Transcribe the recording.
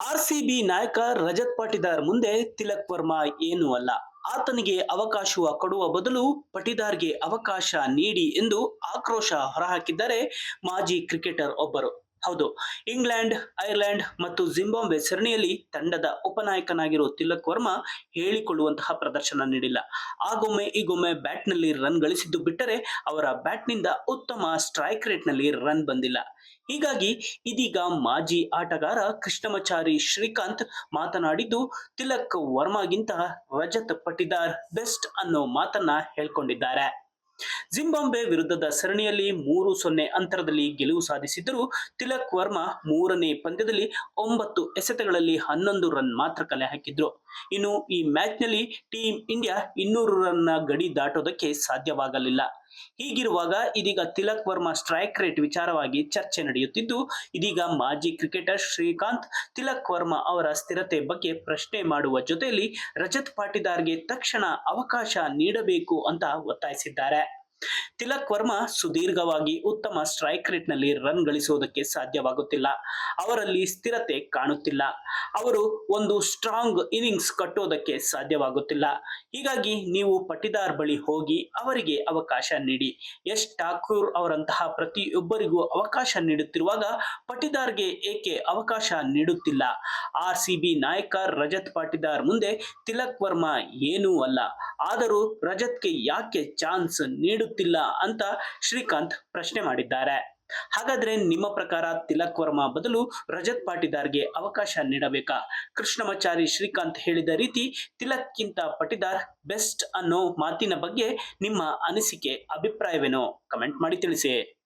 RCB ನಾಯಕ ರಜತ್ ಪಾಟಿದಾರ್ ಮುಂದೆ ತಿಲಕ್ ವರ್ಮಾ ಏನೂ ಅಲ್ಲ. ಆತನಿಗೆ ಅವಕಾಶ ಕೊಡುವ ಬದಲು ಪಾಟಿದಾರ್‌ಗೆ ಅವಕಾಶ ನೀಡಿ ಎಂದು ಆಕ್ರೋಶ ಹೊರಹಾಕಿದ್ದಾರೆ ಮಾಜಿ ಕ್ರಿಕೆಟರ್ ಒಬ್ಬರು. ಹೌದು, ಇಂಗ್ಲೆಂಡ್, ಐರ್ಲೆಂಡ್ ಮತ್ತು ಜಿಂಬಾಬ್ವೆ ಸರಣಿಯಲ್ಲಿ ತಂಡದ ಉಪನಾಯಕನಾಗಿರುವ ತಿಲಕ್ ವರ್ಮಾ ಹೇಳಿಕೊಳ್ಳುವಂತಹ ಪ್ರದರ್ಶನ ನೀಡಿಲ್ಲ. ಆಗೊಮ್ಮೆ ಈಗೊಮ್ಮೆ ಬ್ಯಾಟ್‌ನಲ್ಲಿ ರನ್ ಗಳಿಸಿದ್ದು ಬಿಟ್ಟರೆ ಅವರ ಬ್ಯಾಟ್‌ನಿಂದ ಉತ್ತಮ ಸ್ಟ್ರೈಕ್ ರೇಟ್‌ನಲ್ಲಿ ರನ್ ಬಂದಿಲ್ಲ. ಹೀಗಾಗಿ ಇದೀಗ ಮಾಜಿ ಆಟಗಾರ ಕೃಷ್ಣಮಚಾರಿ ಶ್ರೀಕಾಂತ್ ಮಾತನಾಡಿದ್ದು ತಿಲಕ್ ವರ್ಮಾಗಿಂತ ರಜತ್ ಪಟಿದಾರ್ ಬೆಸ್ಟ್ ಅನ್ನೋ ಮಾತನ್ನ ಹೇಳ್ಕೊಂಡಿದ್ದಾರೆ. ಜಿಂಬಾಬ್ವೆ ವಿರುದ್ಧದ ಸರಣಿಯಲ್ಲಿ 3-0 ಅಂತರದಲ್ಲಿ ಗೆಲುವು ಸಾಧಿಸಿದ್ದರೂ ತಿಲಕ್ ವರ್ಮಾ ಮೂರನೇ ಪಂದ್ಯದಲ್ಲಿ 9 ಎಸೆತಗಳಲ್ಲಿ 11 ರನ್ ಮಾತ್ರ ಕಲೆ ಹಾಕಿದ್ರು. ಇನ್ನು ಈ ಮ್ಯಾಚ್ನಲ್ಲಿ ಟೀಂ ಇಂಡಿಯಾ 200 ರನ್ನ ಗಡಿ ದಾಟೋದಕ್ಕೆ ಸಾಧ್ಯವಾಗಲಿಲ್ಲ. ಹೀಗಿರುವಾಗ ಇದೀಗ ತಿಲಕ್ ವರ್ಮಾ ಸ್ಟ್ರೈಕ್ ರೇಟ್ ವಿಚಾರವಾಗಿ ಚರ್ಚೆ ನಡೆಯುತ್ತಿದ್ದು, ಇದೀಗ ಮಾಜಿ ಕ್ರಿಕೆಟರ್ ಶ್ರೀಕಾಂತ್ ತಿಲಕ್ ವರ್ಮಾ ಅವರ ಸ್ಥಿರತೆ ಬಗ್ಗೆ ಪ್ರಶ್ನೆ ಮಾಡುವ ಜೊತೆಯಲ್ಲಿ ರಜತ್ ಪಾಟಿದಾರ್‌ಗೆ ತಕ್ಷಣ ಅವಕಾಶ ನೀಡಬೇಕು ಅಂತ ಒತ್ತಾಯಿಸಿದ್ದಾರೆ. ತಿಲಕ್ ವರ್ಮಾ ಸುದೀರ್ಘವಾಗಿ ಉತ್ತಮ ಸ್ಟ್ರೈಕ್ ರೇಟ್‌ನಲ್ಲಿ ರನ್ ಗಳಿಸುವುದಕ್ಕೆ ಸಾಧ್ಯವಾಗುತ್ತಿಲ್ಲ. ಅವರಲ್ಲಿ ಸ್ಥಿರತೆ ಕಾಣುತ್ತಿಲ್ಲ. ಅವರು ಒಂದು ಸ್ಟ್ರಾಂಗ್ ಇನ್ನಿಂಗ್ಸ್ ಕಟ್ಟೋದಕ್ಕೆ ಸಾಧ್ಯವಾಗುತ್ತಿಲ್ಲ. ಹೀಗಾಗಿ ನೀವು ಪಾಟಿದಾರ್ ಬಳಿ ಹೋಗಿ ಅವರಿಗೆ ಅವಕಾಶ ನೀಡಿ. ಯಶ್ ಠಾಕೂರ್ ಅವರಂತಹ ಪ್ರತಿಯೊಬ್ಬರಿಗೂ ಅವಕಾಶ ನೀಡುತ್ತಿರುವಾಗ ಪಾಟಿದಾರ್‌ಗೆ ಏಕೆ ಅವಕಾಶ ನೀಡುತ್ತಿಲ್ಲ? ಆರ್‌ಸಿಬಿ ನಾಯಕ ರಜತ್ ಪಾಟಿದಾರ್ ಮುಂದೆ ತಿಲಕ್ ವರ್ಮಾ ಏನೂ ಅಲ್ಲ. ಆದರೂ ರಜತ್‌ಗೆ ಯಾಕೆ ಚಾನ್ಸ್ ನೀಡುತ್ತಿಲ್ಲ ಅಂತ ಶ್ರೀಕಾಂತ್ ಪ್ರಶ್ನೆ ಮಾಡಿದ್ದಾರೆ. ಹಾಗಾದ್ರೆ ನಿಮ್ಮ ಪ್ರಕಾರ ತಿಲಕ್ ವರ್ಮಾ ಬದಲು ರಜತ್ ಪಾಟಿದಾರ್‌ಗೆ ಅವಕಾಶ ನೀಡಬೇಕಾ? ಕೃಷ್ಣಮಚಾರಿ ಶ್ರೀಕಾಂತ್ ಹೇಳಿದ ರೀತಿ ತಿಲಕ್‌ಗಿಂತ ಪಾಟಿದಾರ್ ಬೆಸ್ಟ್ ಅನ್ನೋ ಮಾತಿನ ಬಗ್ಗೆ ನಿಮ್ಮ ಅನಿಸಿಕೆ, ಅಭಿಪ್ರಾಯವೇನು? ಕಮೆಂಟ್ ಮಾಡಿ ತಿಳಿಸಿ.